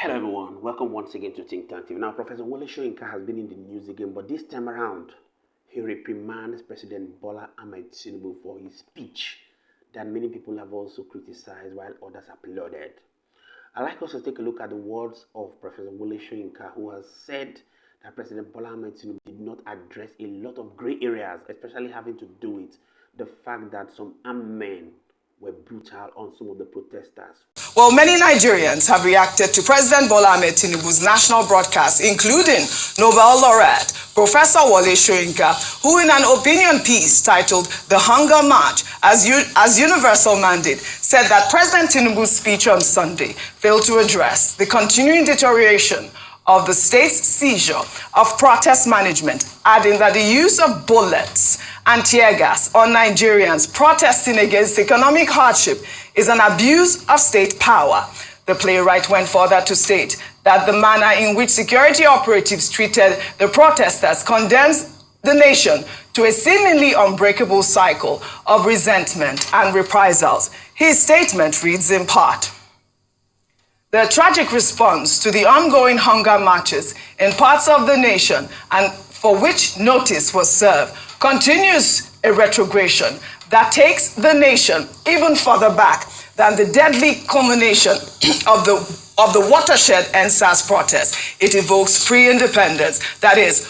Hello everyone, welcome once again to Think Tank TV. Now, Professor Wole Soyinka has been in the news again, but this time around, he reprimands President Bola Ahmed Tinubu for his speech that many people have also criticized while others applauded. I'd like us to take a look at the words of Professor Wole Soyinka, who has said that President Bola Ahmed Tinubu did not address a lot of gray areas, especially having to do with the fact that some armed men were brutal on some of the protesters. Well, many Nigerians have reacted to President Bola Ahmed Tinubu's national broadcast, including Nobel laureate Professor Wole Soyinka, who in an opinion piece titled "The Hunger March as Universal Mandate" said that President Tinubu's speech on Sunday failed to address the continuing deterioration of the state's seizure of protest management, adding that the use of bullets and tear gas on Nigerians protesting against economic hardship is an abuse of state power. The playwright went further to state that the manner in which security operatives treated the protesters condemns the nation to a seemingly unbreakable cycle of resentment and reprisals. His statement reads in part: "The tragic response to the ongoing hunger marches in parts of the nation, and for which notice was served, continues a retrogression that takes the nation even further back than the deadly culmination of the watershed NSAS protest. It evokes pre-independence, that is,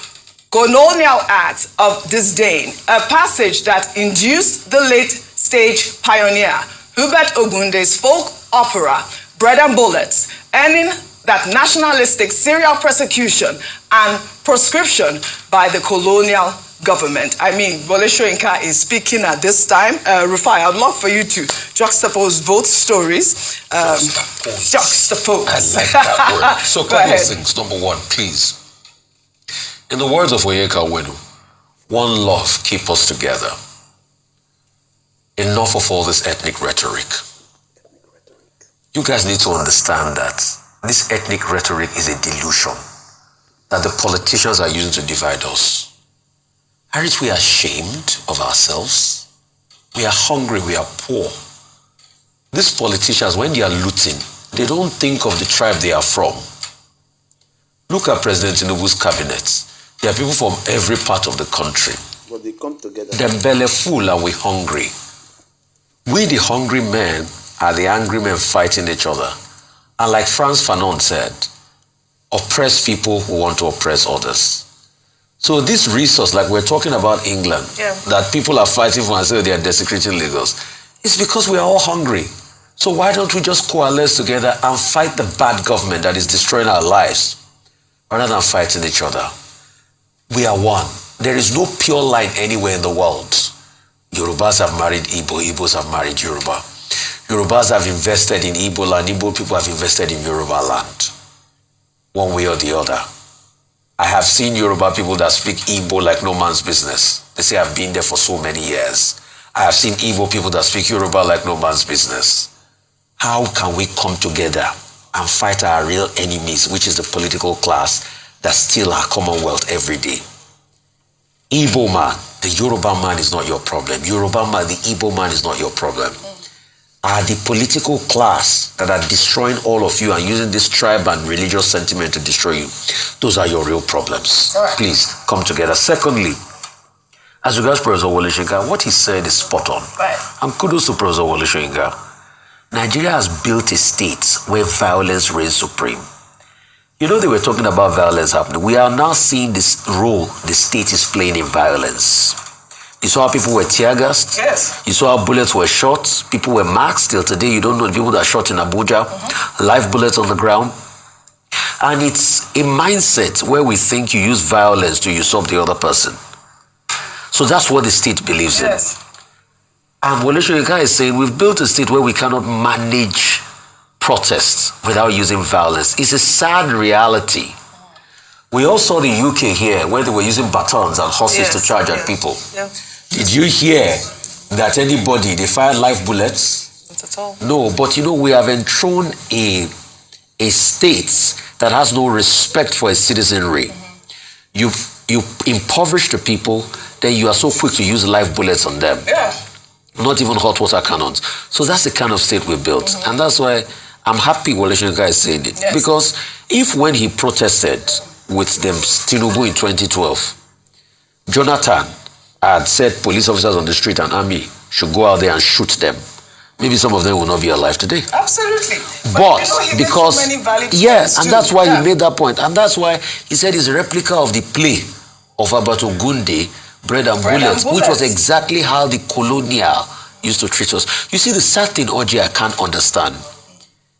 colonial acts of disdain, a passage that induced the late-stage pioneer Hubert Ogunde's folk opera, Bread and Bullets, earning that nationalistic serial persecution and proscription by the colonial government." I mean, Wole Soyinka is speaking at this time. Rufai, I'd love for you to juxtapose both stories. Juxtapose. I like that word. So a couple of things. Number one, please. In the words of Soyinka, one love, keep us together. Enough of all this ethnic rhetoric. You guys need to understand that this ethnic rhetoric is a delusion that the politicians are using to divide us. Aren't we ashamed of ourselves? We are hungry, we are poor. These politicians, when they are looting, they don't think of the tribe they are from. Look at President Tinubu's cabinet. There are people from every part of the country. But they come together. They're belly full and we're hungry. We, the hungry men, are the angry men fighting each other. And like Frantz Fanon said, oppressed people who want to oppress others. So this resource, like we're talking about England, that people are fighting for and say they are desecrating Lagos, it's because we are all hungry. So why don't we just coalesce together and fight the bad government that is destroying our lives, rather than fighting each other? We are one. There is no pure line anywhere in the world. Yorubas have married Igbo, Igbos have married Yoruba. Yorubas have invested in Igbo land, Igbo people have invested in Yoruba land. One way or the other. I have seen Yoruba people that speak Igbo like no man's business. They say I've been there for so many years. I have seen Igbo people that speak Yoruba like no man's business. How can we come together and fight our real enemies, which is the political class that steal our commonwealth every day? Igbo man, the Yoruba man is not your problem. Yoruba man, the Igbo man is not your problem. Are the political class that are destroying all of you and using this tribe and religious sentiment to destroy you. Those are your real problems. Right. Please come together. Secondly, as regards Professor Wole Soyinka, what he said is spot on. Right. And kudos to Professor Wole Soyinka. Nigeria has built a state where violence reigns supreme. You know, they were talking about violence happening. We are now seeing this role the state is playing in violence. You saw how people were tear gassed. Yes. You saw how bullets were shot. People were maxed. Till today, you don't know the people that are shot in Abuja. Live bullets on the ground. And it's a mindset where we think you use violence to usurp the other person. So that's what the state believes in. And Wole Soyinka is saying we've built a state where we cannot manage protests without using violence. It's a sad reality. We all saw the UK here where they were using batons and horses to charge at people. Did you hear that anybody, they fired live bullets? Not at all. No, but you know, we have enthroned a state that has no respect for its citizenry. You impoverish the people, then you are so quick to use live bullets on them. Not even hot water cannons. So that's the kind of state we built. And that's why I'm happy Wole Soyinka is saying it. Yes. Because if when he protested with them Tinubu in 2012, Jonathan had said police officers on the street and army should go out there and shoot them, maybe some of them will not be alive today. Absolutely. But you know, he because made so many valid yes, and points that's too. why he made that point, and that's why he said it's a replica of the play of Abatogunde, Bread and Bullets, which was exactly how the colonial used to treat us. You see, the sad thing, OJ, I can't understand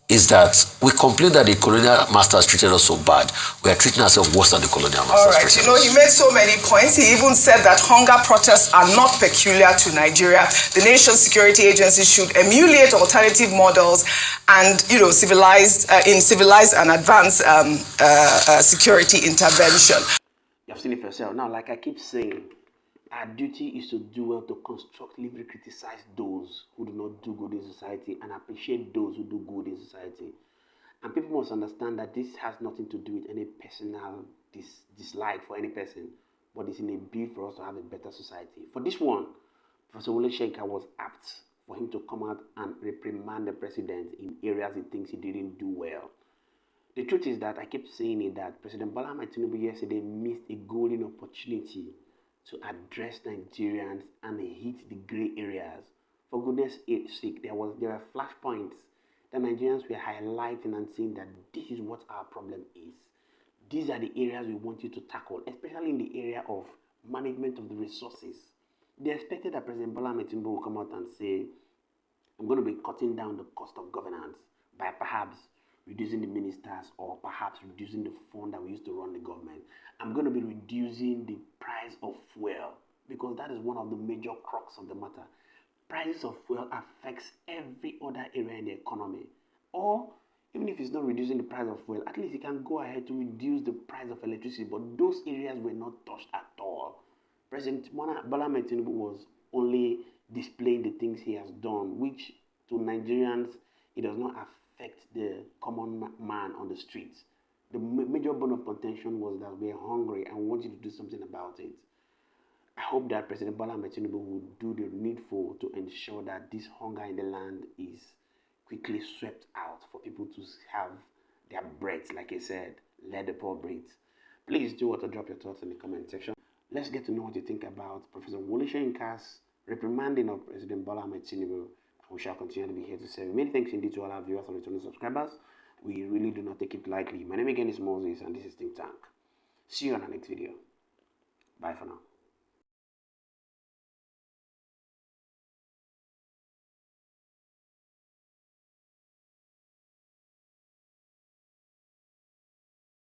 is that we complain that the colonial masters treated us so bad. We are treating ourselves worse than the colonial masters. All right, you know, he made so many points. He even said that hunger protests are not peculiar to Nigeria. The nation's security agencies should emulate alternative models and, you know, civilized and advanced security intervention. You have seen it for yourself. Now, like I keep saying, our duty is to do well to constructively criticize those who do not do good in society and appreciate those who do good in society. And people must understand that this has nothing to do with any personal dislike for any person, but it's in a bid for us to have a better society. For this one, Professor Wole Soyinka was apt for him to come out and reprimand the president in areas he thinks he didn't do well. The truth is that I keep saying it that President Bola Tinubu yesterday missed a golden opportunity to address Nigerians and hit the grey areas. For goodness sake, there were flashpoints that Nigerians were highlighting and saying that this is what our problem is. These are the areas we want you to tackle, especially in the area of management of the resources. They expected that President Bola Tinubu will come out and say, I'm going to be cutting down the cost of governance by perhaps reducing the ministers or perhaps reducing the fund that we used to run the government. I'm going to be reducing the price of fuel because that is one of the major crux of the matter. Prices of fuel affects every other area in the economy. Or even if it's not reducing the price of fuel, at least it can go ahead to reduce the price of electricity. But those areas were not touched at all. President Bola Tinubu was only displaying the things he has done, which to Nigerians, it does not affect the common man on the streets. The major bone of contention was that we are hungry and we want you to do something about it. I hope that President Bola Tinubu will do the needful to ensure that this hunger in the land is quickly swept out for people to have their breath. Like I said, let the poor breathe. Please do want to drop your thoughts in the comment section. Let's get to know what you think about Professor Wole Soyinka's reprimanding of President Bola Tinubu. We shall continue to be here to serve. Many thanks indeed to all our viewers and returning subscribers. We really do not take it lightly. My name again is Moses and this is Think Tank. See you on our next video. Bye for now.